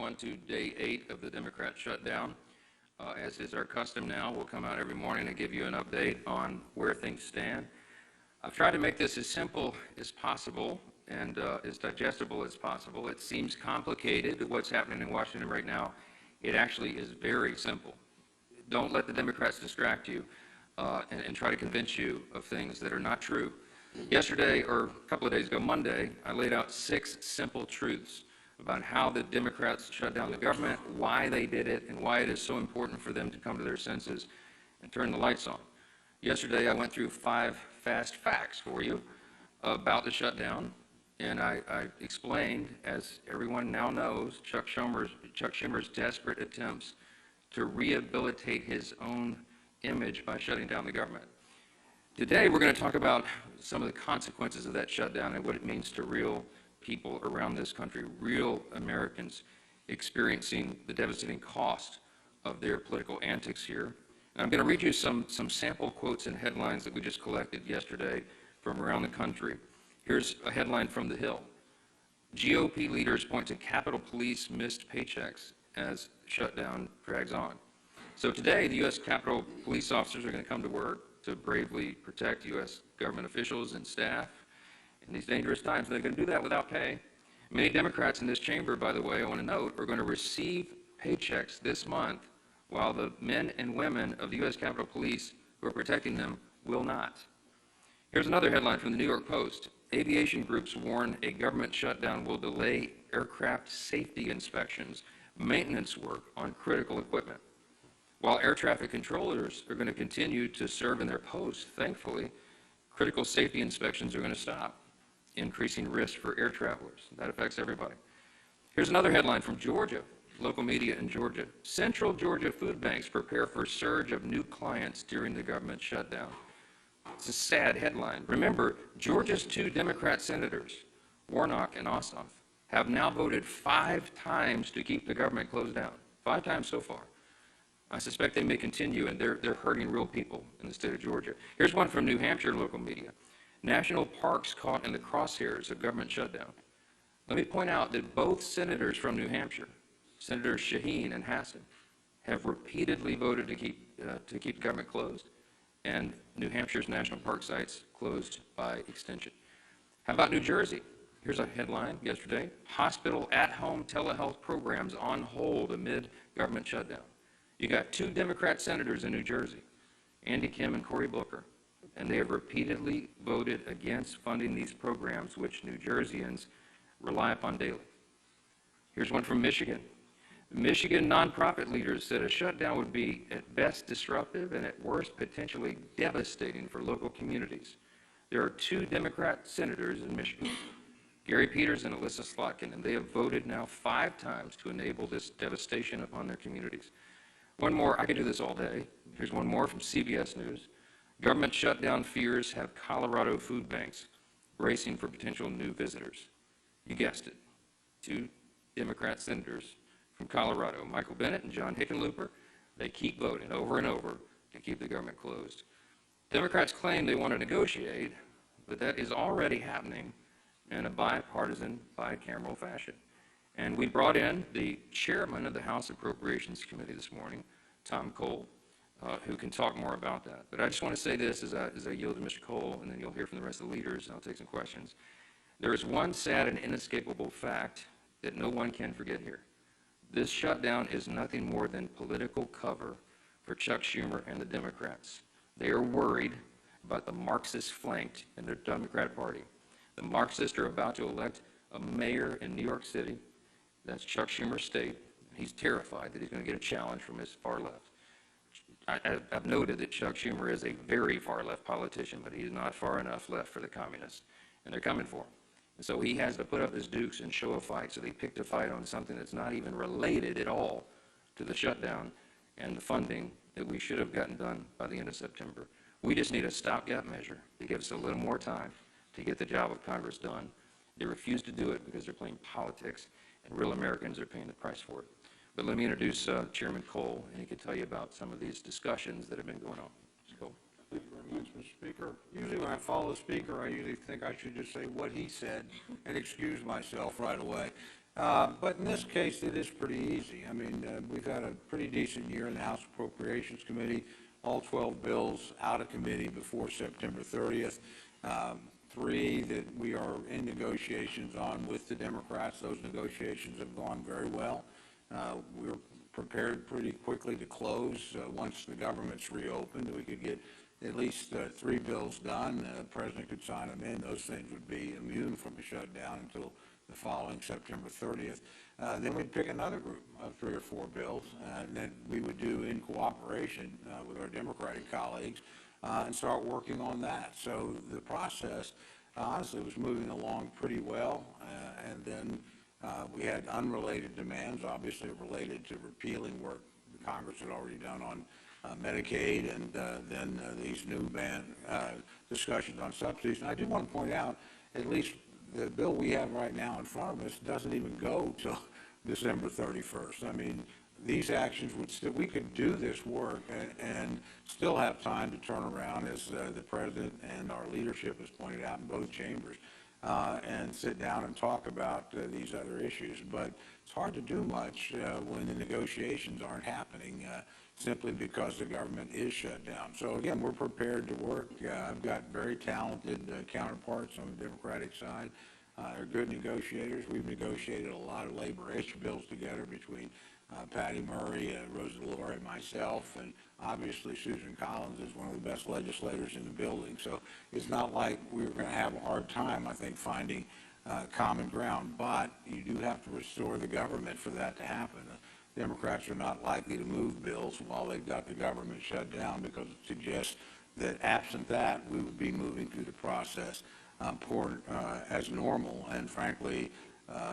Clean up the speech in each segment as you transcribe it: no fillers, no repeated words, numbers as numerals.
everyone, to day 8 of the Democrat shutdown. As is our custom now, we'll come out every morning and give you an update on where things stand. I've tried to make this as simple as possible and as digestible as possible. It seems complicated, what's happening in Washington right now. It actually is very simple. Don't let the Democrats distract you and try to convince you of things that are not true. Yesterday, or a couple of days ago, Monday, I laid out 6 simple truths about how the Democrats shut down the government, why they did it, and why it is so important for them to come to their senses and turn the lights on. Yesterday, I went through 5 fast facts for you about the shutdown, and I explained, as everyone now knows, Chuck Schumer's desperate attempts to rehabilitate his own image by shutting down the government. Today, we're going to talk about some of the consequences of that shutdown and what it means to real people around this country, real Americans experiencing the devastating cost of their political antics here. And I'm going to read you some sample quotes and headlines that we just collected yesterday from around the country. Here's a headline from The Hill. GOP leaders point to Capitol Police missed paychecks as shutdown drags on. So today, the U.S. Capitol Police officers are going to come to work to bravely protect U.S. government officials and staff in these dangerous times. They're going to do that without pay. Many Democrats in this chamber, by the way, I want to note, are going to receive paychecks this month, while the men and women of the U.S. Capitol Police who are protecting them will not. Here's another headline from the New York Post. Aviation groups warn a government shutdown will delay aircraft safety inspections, maintenance work on critical equipment. While air traffic controllers are going to continue to serve in their posts, thankfully, critical safety inspections are going to stop, increasing risk for air travelers. That affects everybody. Here's another headline from Georgia, local media in Georgia. Central Georgia food banks prepare for surge of new clients during the government shutdown. It's a sad headline. Remember, Georgia's 2 Democrat senators, Warnock and Ossoff, have now voted 5 times to keep the government closed down. 5 times so far. I suspect they may continue, and they're hurting real people in the state of Georgia. Here's one from New Hampshire local media. National parks caught in the crosshairs of government shutdown. Let me point out that both senators from New Hampshire, Senators Shaheen and Hassan, have repeatedly voted to keep the government closed, and New Hampshire's national park sites closed by extension. How about New Jersey? Here's a headline yesterday. Hospital at-home telehealth programs on hold amid government shutdown. You got 2 Democrat senators in New Jersey, Andy Kim and Cory Booker, and they have repeatedly voted against funding these programs, which New Jerseyans rely upon daily. Here's one from Michigan. Michigan nonprofit leaders said a shutdown would be at best disruptive and at worst potentially devastating for local communities. There are 2 Democrat senators in Michigan, Gary Peters and Alyssa Slotkin, and they have voted now 5 times to enable this devastation upon their communities. One more, I could do this all day. Here's one more from CBS News. Government shutdown fears have Colorado food banks bracing for potential new visitors. You guessed it, 2 Democrat senators from Colorado, Michael Bennet and John Hickenlooper. They keep voting over and over to keep the government closed. Democrats claim they want to negotiate, but that is already happening in a bipartisan, bicameral fashion. And we brought in the chairman of the House Appropriations Committee this morning, Tom Cole, who can talk more about that. But I just want to say this as I yield to Mr. Cole, and then you'll hear from the rest of the leaders, and I'll take some questions. There is one sad and inescapable fact that no one can forget here. This shutdown is nothing more than political cover for Chuck Schumer and the Democrats. They are worried about the Marxist flank in their Democratic Party. The Marxists are about to elect a mayor in New York City. That's Chuck Schumer's state. He's terrified that he's going to get a challenge from his far left. I've noted that Chuck Schumer is a very far left politician, but he's not far enough left for the communists, and they're coming for him. And so he has to put up his dukes and show a fight, so they picked a fight on something that's not even related at all to the shutdown and the funding that we should have gotten done by the end of September. We just need a stopgap measure to give us a little more time to get the job of Congress done. They refuse to do it because they're playing politics, and real Americans are paying the price for it. But let me introduce Chairman Cole, and he can tell you about some of these discussions that have been going on. Mr. Cole. Thank you very much, Mr. Speaker. Usually when I follow the Speaker, I usually think I should just say what he said and excuse myself right away. But in this case, it is pretty easy. I mean, we've had a pretty decent year in the House Appropriations Committee, all 12 bills out of committee before September 30th. 3 that we are in negotiations on with the Democrats. Those negotiations have gone very well. We're prepared pretty quickly to close. Once the government's reopened, we could get at least 3 bills done. The president could sign them in. Those things would be immune from a shutdown until the following September 30th. Then we'd pick another group of 3 or 4 bills, and then we would do in cooperation with our Democratic colleagues and start working on that. So the process, honestly, was moving along pretty well, and then we had unrelated demands, obviously related to repealing work the Congress had already done on Medicaid, and then these new discussions on subsidies. And I do want to point out, at least the bill we have right now in front of us doesn't even go till December 31st. I mean, these actions would still, we could do this work and still have time to turn around, as the president and our leadership has pointed out in both chambers, and sit down and talk about these other issues. But it's hard to do much when the negotiations aren't happening, simply because the government is shut down. So again, we're prepared to work. I've got very talented counterparts on the Democratic side. They're good negotiators. We've negotiated a lot of labor issue bills together between Patty Murray, Rosa DeLore, and myself, and obviously Susan Collins is one of the best legislators in the building. So it's not like we're going to have a hard time, I think, finding common ground. But you do have to restore the government for that to happen. Democrats are not likely to move bills while they've got the government shut down, because it suggests that absent that, we would be moving through the process as normal, and frankly,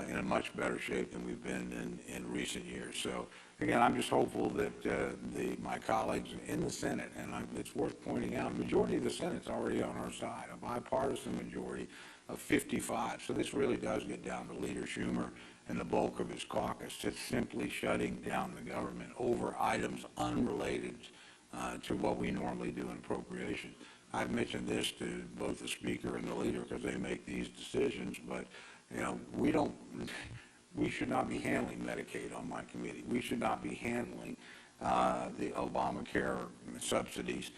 in a much better shape than we've been in recent years. So again, I'm just hopeful that my colleagues in the Senate, and it's worth pointing out, the majority of the Senate's already on our side, a bipartisan majority of 55. So this really does get down to Leader Schumer and the bulk of his caucus. It's simply shutting down the government over items unrelated to what we normally do in appropriations. I've mentioned this to both the Speaker and the Leader because they make these decisions, but we should not be handling Medicaid on my committee. We should not be handling the Obamacare subsidies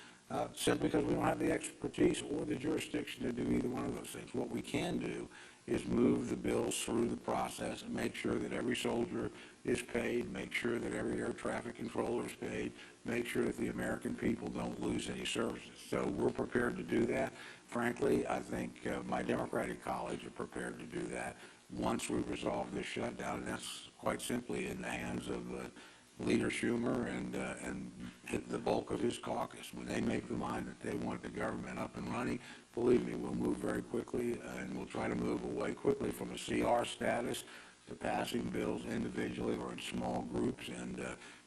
simply because we don't have the expertise or the jurisdiction to do either one of those things. What we can do is move the bills through the process and make sure that every soldier is paid, make sure that every air traffic controller is paid, make sure that the American people don't lose any services. So we're prepared to do that. Frankly, I think my Democratic colleagues are prepared to do that once we resolve this shutdown, and that's quite simply in the hands of Leader Schumer and the bulk of his caucus. When they make the mind that they want the government up and running, believe me, we'll move very quickly, and we'll try to move away quickly from a CR status to passing bills individually or in small groups, and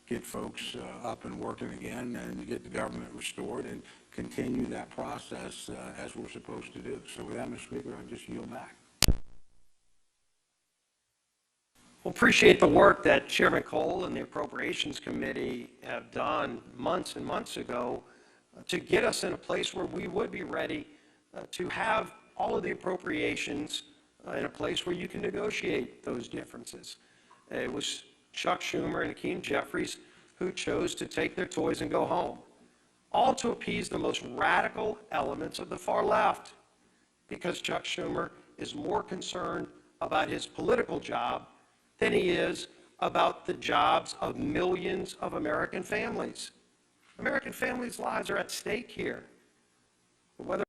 get folks up and working again, and get the government restored and continue that process as we're supposed to do. So with that, Mr. Speaker, I just yield back. Well, appreciate the work that Chairman Cole and the Appropriations Committee have done months and months ago to get us in a place where we would be ready to have all of the appropriations in a place where you can negotiate those differences. It was Chuck Schumer and Hakeem Jeffries who chose to take their toys and go home, all to appease the most radical elements of the far left, because Chuck Schumer is more concerned about his political job than he is about the jobs of millions of American families. American families' lives are at stake here. Whether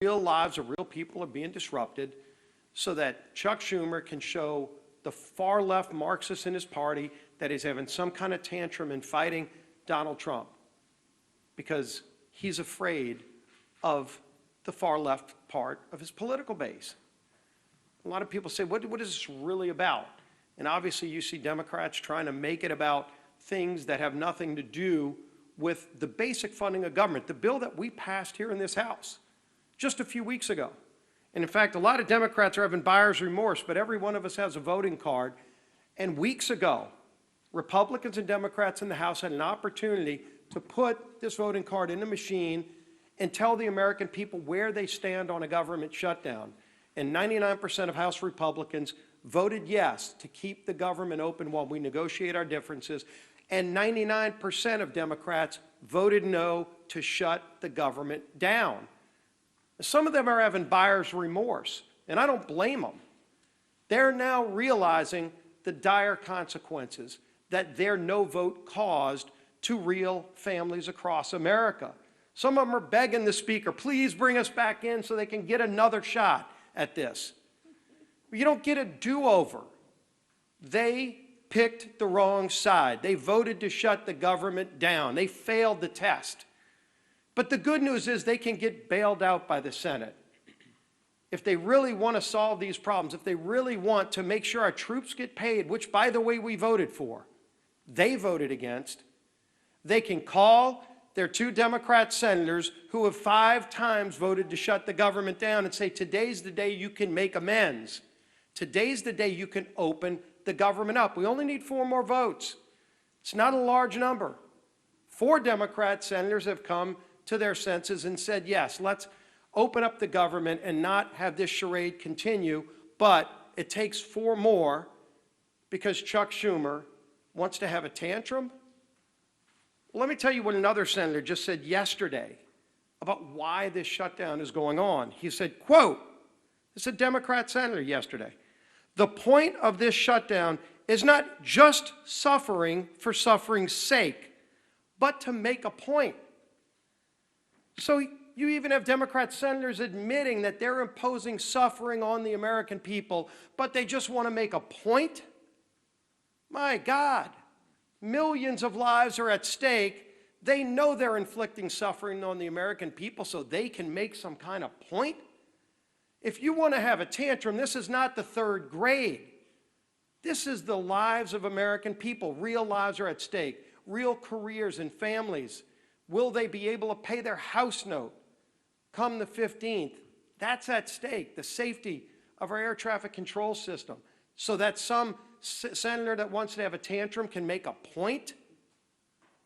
real lives of real people are being disrupted, so that Chuck Schumer can show the far left Marxists in his party that he's having some kind of tantrum and fighting Donald Trump because he's afraid of the far left part of his political base. A lot of people say, what is this really about? And obviously you see Democrats trying to make it about things that have nothing to do with the basic funding of government, the bill that we passed here in this House just a few weeks ago. And in fact, a lot of Democrats are having buyer's remorse, but every one of us has a voting card. And weeks ago, Republicans and Democrats in the House had an opportunity to put this voting card in the machine and tell the American people where they stand on a government shutdown. And 99% of House Republicans voted yes to keep the government open while we negotiate our differences, and 99% of Democrats voted no to shut the government down. Some of them are having buyer's remorse, and I don't blame them. They're now realizing the dire consequences that their no vote caused to real families across America. Some of them are begging the speaker, please bring us back in so they can get another shot at this. You don't get a do-over. They picked the wrong side. They voted to shut the government down. They failed the test. But the good news is they can get bailed out by the Senate. If they really want to solve these problems, if they really want to make sure our troops get paid, which, by the way, we voted for, they voted against, they can call their 2 Democrat senators who have 5 times voted to shut the government down and say, today's the day you can make amends. Today's the day you can open the government up. We only need 4 more votes. It's not a large number. 4 Democrat senators have come to their senses and said, yes, let's open up the government and not have this charade continue, but it takes 4 more because Chuck Schumer wants to have a tantrum. Well, let me tell you what another senator just said yesterday about why this shutdown is going on. He said, quote, this is a Democrat senator yesterday, the point of this shutdown is not just suffering for suffering's sake, but to make a point. So you even have Democrat senators admitting that they're imposing suffering on the American people, but they just want to make a point? My God, millions of lives are at stake. They know they're inflicting suffering on the American people so they can make some kind of point. If you want to have a tantrum, this is not the 3rd grade. This is the lives of American people. Real lives are at stake. Real careers and families. Will they be able to pay their house note come the 15th? That's at stake. The safety of our air traffic control system. So that some senator that wants to have a tantrum can make a point?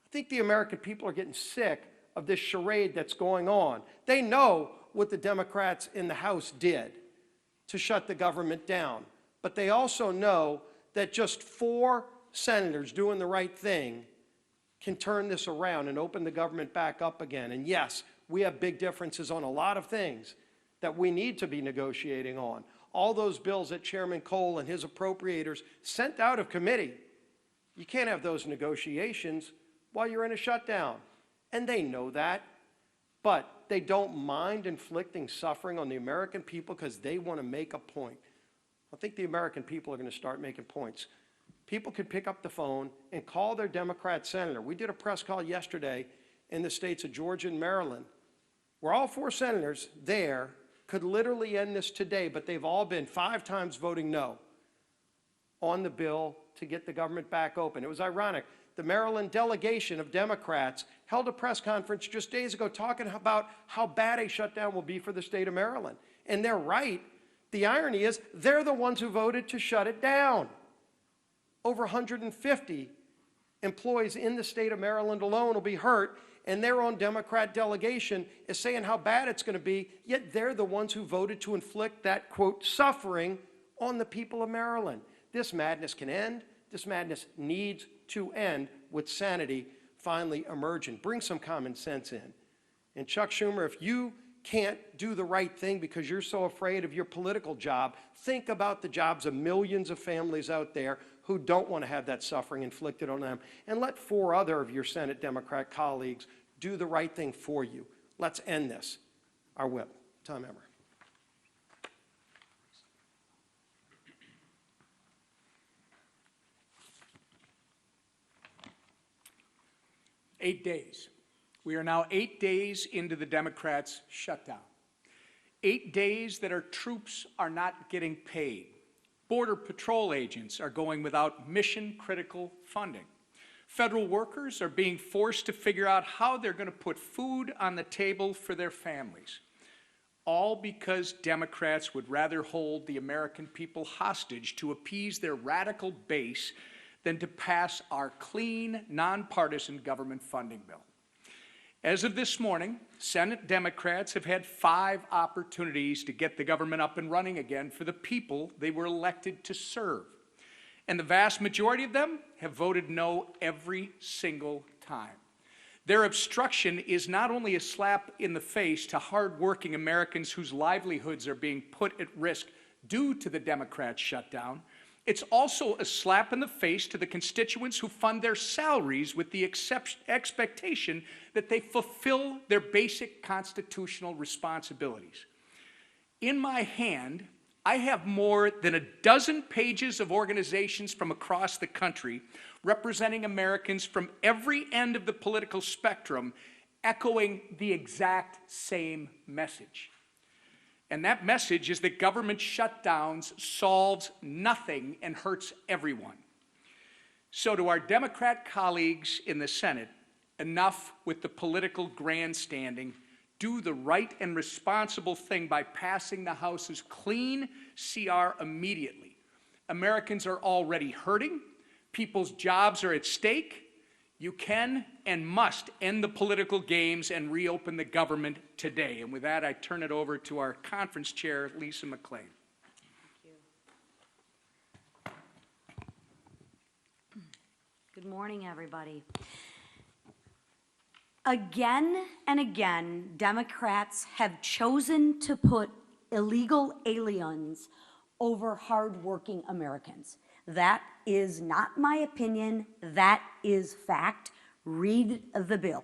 I think the American people are getting sick of this charade that's going on. They know what the Democrats in the House did to shut the government down. But they also know that just 4 senators doing the right thing can turn this around and open the government back up again. And yes, we have big differences on a lot of things that we need to be negotiating on. All those bills that Chairman Cole and his appropriators sent out of committee, you can't have those negotiations while you're in a shutdown. And they know that. But they don't mind inflicting suffering on the American people because they want to make a point. I think the American people are going to start making points. People could pick up the phone and call their Democrat senator. We did a press call yesterday in the states of Georgia and Maryland, where all 4 senators there could literally end this today, but they've all been 5 times voting no on the bill to get the government back open. It was ironic. The Maryland delegation of Democrats held a press conference just days ago talking about how bad a shutdown will be for the state of Maryland. And they're right. The irony is they're the ones who voted to shut it down. Over 150 employees in the state of Maryland alone will be hurt, and their own Democrat delegation is saying how bad it's going to be, yet they're the ones who voted to inflict that, quote, suffering on the people of Maryland. This madness can end. This madness needs to end with sanity finally emerging. Bring some common sense in. And Chuck Schumer, if you can't do the right thing because you're so afraid of your political job, think about the jobs of millions of families out there who don't want to have that suffering inflicted on them. And let 4 other of your Senate Democrat colleagues do the right thing for you. Let's end this. Our whip. Tom Emmer. Eight days. We are now 8 days into the Democrats' shutdown. 8 days that our troops are not getting paid. Border Patrol agents are going without mission-critical funding. Federal workers are being forced to figure out how they're going to put food on the table for their families. All because Democrats would rather hold the American people hostage to appease their radical base than to pass our clean, nonpartisan government funding bill. As of this morning, Senate Democrats have had 5 opportunities to get the government up and running again for the people they were elected to serve. And the vast majority of them have voted no every single time. Their obstruction is not only a slap in the face to hardworking Americans whose livelihoods are being put at risk due to the Democrat shutdown, it's also a slap in the face to the constituents who fund their salaries with the expectation that they fulfill their basic constitutional responsibilities. In my hand, I have more than a dozen pages of organizations from across the country representing Americans from every end of the political spectrum, echoing the exact same message. And that message is that government shutdowns solves nothing and hurts everyone. So to our Democrat colleagues in the Senate, enough with the political grandstanding. Do the right and responsible thing by passing the House's clean CR immediately. Americans are already hurting. People's jobs are at stake. You can and must end the political games and reopen the government today. And with that, I turn it over to our conference chair, Lisa McClain. Good morning, everybody. Again and again, Democrats have chosen to put illegal aliens over hardworking Americans. That is not my opinion. That is fact. Read the bill.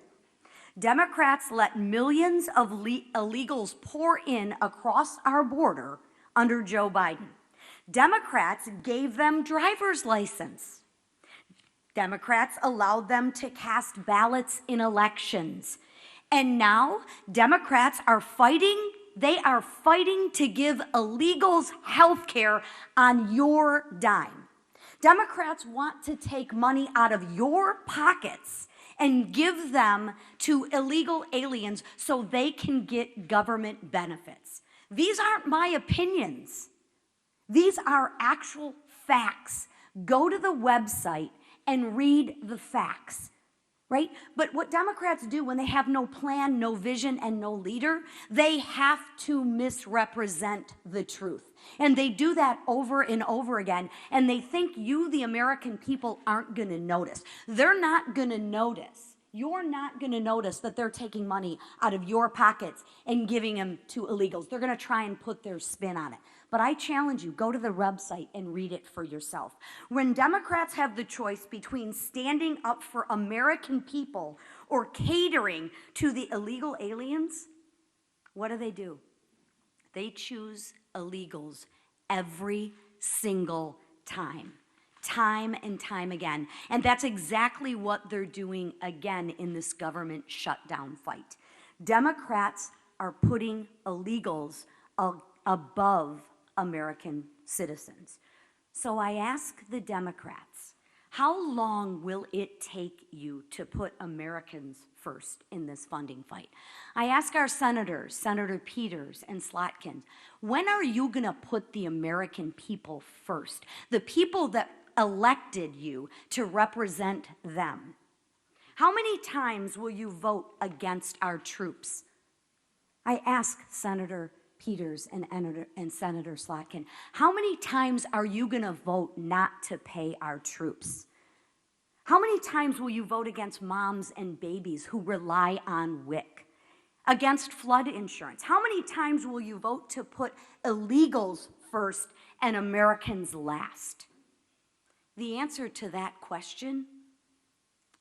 Democrats let millions of illegals pour in across our border under Joe Biden. Democrats gave them driver's license. Democrats allowed them to cast ballots in elections. And now Democrats are fighting, they are fighting to give illegals health care on your dime. Democrats want to take money out of your pockets and give them to illegal aliens so they can get government benefits. These aren't my opinions. These are actual facts. Go to the website and read the facts, right? But what Democrats do when they have no plan, no vision, and no leader, they have to misrepresent the truth. And they do that over and over again, and they think you, the American people, aren't gonna notice. They're not gonna notice. You're not gonna notice that they're taking money out of your pockets and giving them to illegals. They're gonna try and put their spin on it. But I challenge you, go to the website and read it for yourself. When Democrats have the choice between standing up for American people or catering to the illegal aliens, what do? They choose illegals every single time and time again. And that's exactly what they're doing again in this government shutdown fight. Democrats are putting illegals above American citizens. So I ask the Democrats, how long will it take you to put Americans first in this funding fight? I ask our senators, Senator Peters and Slotkin, when are you gonna put the American people first? The people that elected you to represent them. How many times will you vote against our troops? I ask Senator Peters and Senator Slotkin, how many times are you gonna vote not to pay our troops? How many times will you vote against moms and babies who rely on WIC? Against flood insurance? How many times will you vote to put illegals first and Americans last? The answer to that question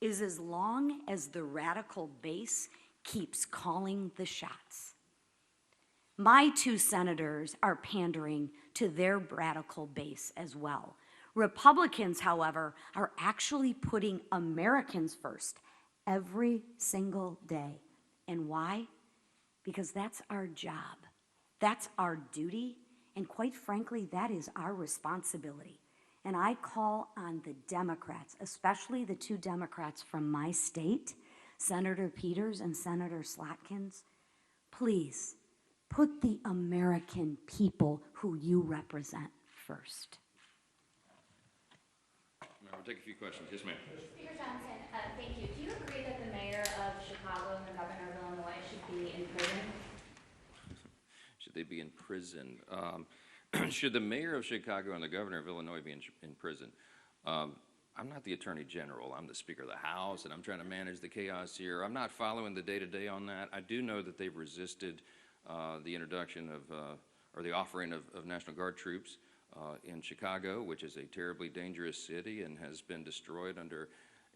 is as long as the radical base keeps calling the shots. My 2 senators are pandering to their radical base as well. Republicans, however, are actually putting Americans first every single day. And why? Because that's our job. That's our duty. And quite frankly, that is our responsibility. And I call on the Democrats, especially the 2 Democrats from my state, Senator Peters and Senator Slotkins, please put the American people who you represent first. I'll take a few questions. Yes, ma'am. Speaker Johnson, thank you. Do you agree that the mayor of Chicago and the governor of Illinois should be in prison? Should they be in prison? Should the mayor of Chicago and the governor of Illinois be in prison? I'm not the attorney general. I'm the Speaker of the House, and I'm trying to manage the chaos here. I'm not following the day-to-day on that. I do know that they've resisted the introduction of, or the offering of National Guard troops in Chicago, which is a terribly dangerous city and has been destroyed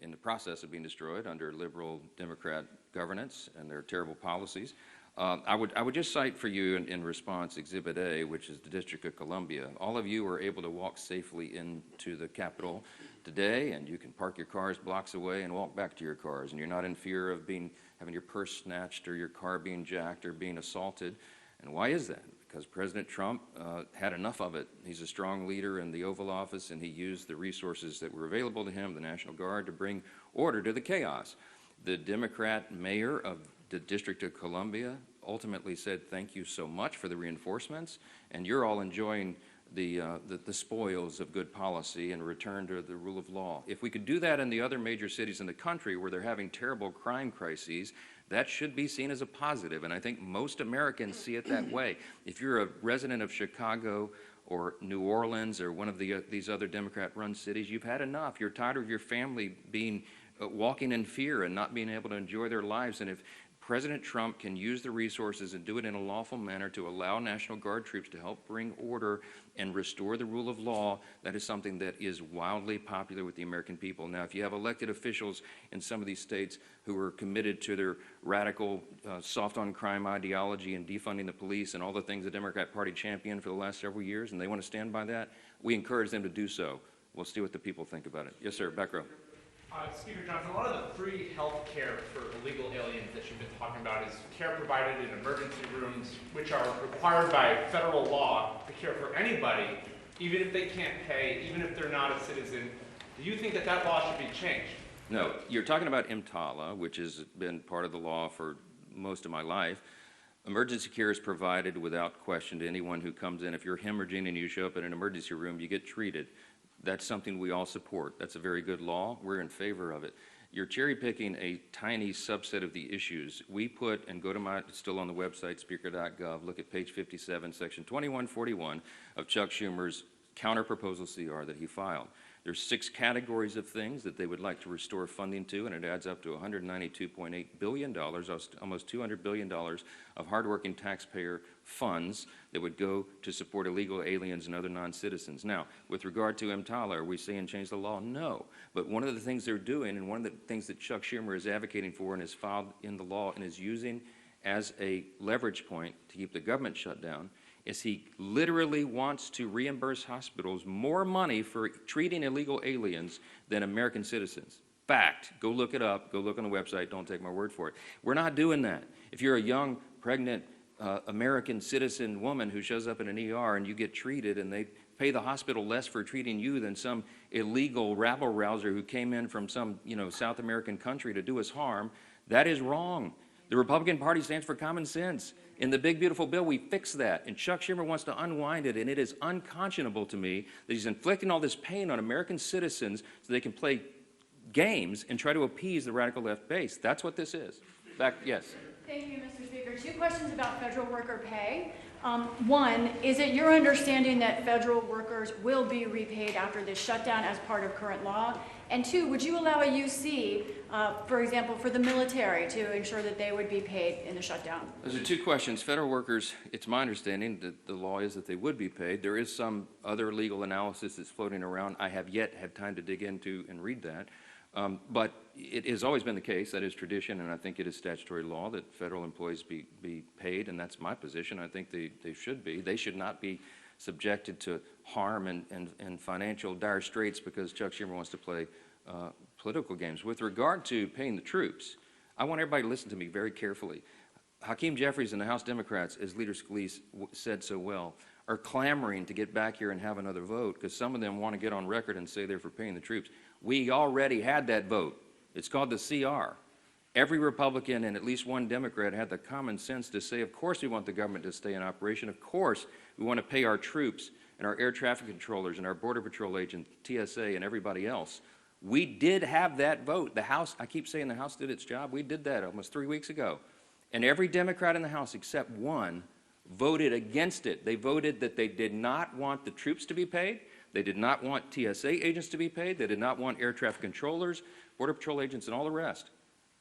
in the process of being destroyed under liberal Democrat governance and their terrible policies. I would just cite for you in response Exhibit A, which is the District of Columbia. All of you were able to walk safely into the Capitol today, and you can park your cars blocks away and walk back to your cars, and you're not in fear of having your purse snatched or your car being jacked or being assaulted. And why is that? Because President Trump had enough of it. He's a strong leader in the Oval Office, and he used the resources that were available to him, the National Guard, to bring order to the chaos. The Democrat mayor of the District of Columbia ultimately said, thank you so much for the reinforcements, and you're all enjoying the spoils of good policy and return to the rule of law. If we could do that in the other major cities in the country where they're having terrible crime crises, that should be seen as a positive, and I think most Americans see it that way. If you're a resident of Chicago or New Orleans or one of these other Democrat-run cities, you've had enough. You're tired of your family walking in fear and not being able to enjoy their lives, and if President Trump can use the resources and do it in a lawful manner to allow National Guard troops to help bring order and restore the rule of law, that is something that is wildly popular with the American people. Now, if you have elected officials in some of these states who are committed to their radical, soft-on-crime ideology and defunding the police and all the things the Democrat Party championed for the last several years, and they want to stand by that, we encourage them to do so. We'll see what the people think about it. Yes, sir. Back row. Speaker Johnson, a lot of the free health care for illegal aliens that you've been talking about is care provided in emergency rooms, which are required by federal law to care for anybody, even if they can't pay, even if they're not a citizen. Do you think that that law should be changed? No. You're talking about EMTALA, which has been part of the law for most of my life. Emergency care is provided without question to anyone who comes in. If you're hemorrhaging and you show up in an emergency room, you get treated. That's something we all support. That's a very good law. We're in favor of it. You're cherry picking a tiny subset of the issues. We put, and go to it's still on the website, speaker.gov, look at page 57, section 2141 of Chuck Schumer's counter-proposal CR that he filed. There's 6 categories of things that they would like to restore funding to, and it adds up to $192.8 billion, almost $200 billion of hardworking taxpayer funds that would go to support illegal aliens and other non-citizens. Now, with regard to EMTALA, are we saying change the law? No. But one of the things they're doing, and one of the things that Chuck Schumer is advocating for and has filed in the law and is using as a leverage point to keep the government shut down, is he literally wants to reimburse hospitals more money for treating illegal aliens than American citizens. Fact. Go look it up. Go look on the website. Don't take my word for it. We're not doing that. If you're a young, pregnant American citizen woman who shows up in an ER and you get treated and they pay the hospital less for treating you than some illegal rabble-rouser who came in from some, South American country to do us harm, that is wrong. The Republican Party stands for common sense. In the big, beautiful bill, we fix that. And Chuck Schumer wants to unwind it, and it is unconscionable to me that he's inflicting all this pain on American citizens so they can play games and try to appease the radical left base. That's what this is. Back, yes. Thank you, Mr. Speaker. 2 questions about federal worker pay. One, is it your understanding that federal workers will be repaid after this shutdown as part of current law? And 2, would you allow a UC, for example, for the military to ensure that they would be paid in the shutdown? Those are 2 questions. Federal workers, it's my understanding that the law is that they would be paid. There is some other legal analysis that's floating around. I have yet had time to dig into and read that. But it has always been the case, that is tradition, and I think it is statutory law that federal employees be paid, and that's my position. I think they should be. They should not be subjected to harm and financial dire straits because Chuck Schumer wants to play political games. With regard to paying the troops, I want everybody to listen to me very carefully. Hakeem Jeffries and the House Democrats, as Leader Scalise said so well, are clamoring to get back here and have another vote because some of them want to get on record and say they're for paying the troops. We already had that vote. It's called the CR. Every Republican and at least one Democrat had the common sense to say, of course we want the government to stay in operation. Of course we want to pay our troops and our air traffic controllers and our Border Patrol agents, TSA, and everybody else. We did have that vote. The House, I keep saying the House did its job. We did that almost 3 weeks ago. And every Democrat in the House except one voted against it. They voted that they did not want the troops to be paid. They did not want TSA agents to be paid. They did not want air traffic controllers, Border Patrol agents, and all the rest.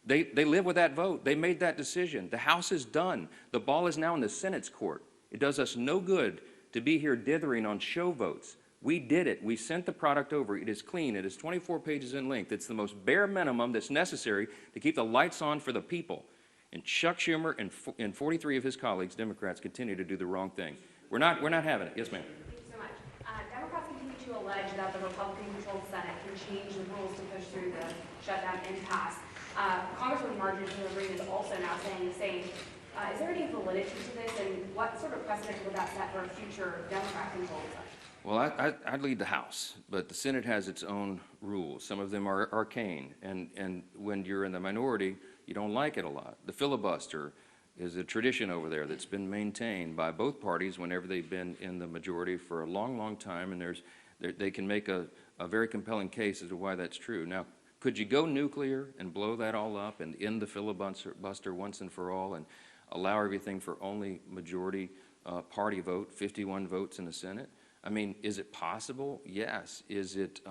They live with that vote. They made that decision. The House is done. The ball is now in the Senate's court. It does us no good to be here dithering on show votes. We did it. We sent the product over. It is clean. It is 24 pages in length. It's the most bare minimum that's necessary to keep the lights on for the people. And Chuck Schumer and 43 of his colleagues, Democrats, continue to do the wrong thing. We're not having it. Yes, ma'am. Thank you so much. Democrats continue to allege that the Republican-controlled Senate can change the rules to push through the shutdown impasse. Congresswoman Marjorie Taylor Greene is also now saying the same. Is there any validity to this, and what sort of precedent would that set for a future Democrat-controlled session? Well, I'd lead the House, but the Senate has its own rules. Some of them are arcane, and when you're in the minority, you don't like it a lot. The filibuster is a tradition over there that's been maintained by both parties whenever they've been in the majority for a long, long time, and they can make a very compelling case as to why that's true. Now, could you go nuclear and blow that all up and end the filibuster once and for all and allow everything for only majority party vote, 51 votes in the Senate? I mean, is it possible? Yes. Is it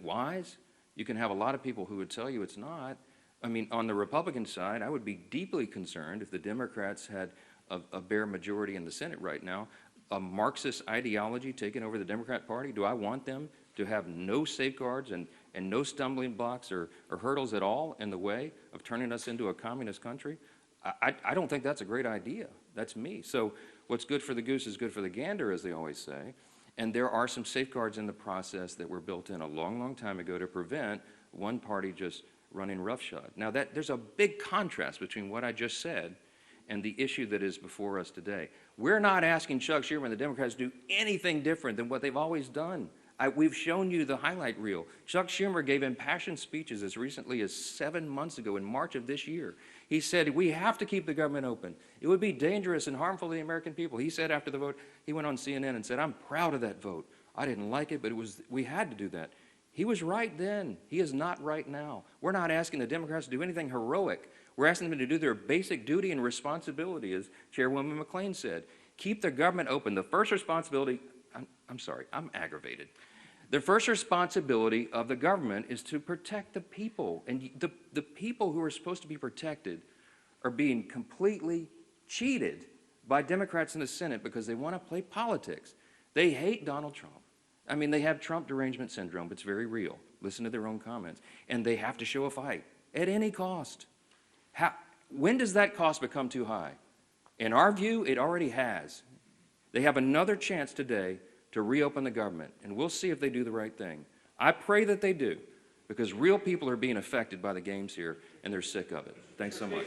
wise? You can have a lot of people who would tell you it's not. I mean, on the Republican side, I would be deeply concerned if the Democrats had a bare majority in the Senate right now. A Marxist ideology taking over the Democrat Party, do I want them to have no safeguards and no stumbling blocks or hurdles at all in the way of turning us into a communist country? I don't think that's a great idea. That's me. So what's good for the goose is good for the gander, as they always say. And there are some safeguards in the process that were built in a long, long time ago to prevent one party just running roughshod. Now, there's a big contrast between what I just said and the issue that is before us today. We're not asking Chuck Schumer and the Democrats to do anything different than what they've always done. We've shown you the highlight reel. Chuck Schumer gave impassioned speeches as recently as 7 months ago in March of this year. He said, we have to keep the government open. It would be dangerous and harmful to the American people. He said after the vote, he went on CNN and said, I'm proud of that vote. I didn't like it, but we had to do that. He was right then. He is not right now. We're not asking the Democrats to do anything heroic. We're asking them to do their basic duty and responsibility, as Chairwoman McClain said. Keep the government open. The first responsibility, I'm sorry, I'm aggravated. The first responsibility of the government is to protect the people. And the people who are supposed to be protected are being completely cheated by Democrats in the Senate because they want to play politics. They hate Donald Trump. I mean, they have Trump derangement syndrome. It's very real. Listen to their own comments. And they have to show a fight at any cost. When does that cost become too high? In our view, it already has. They have another chance today to reopen the government, and we'll see if they do the right thing. I pray that they do, because real people are being affected by the games here, and they're sick of it. Thanks so much.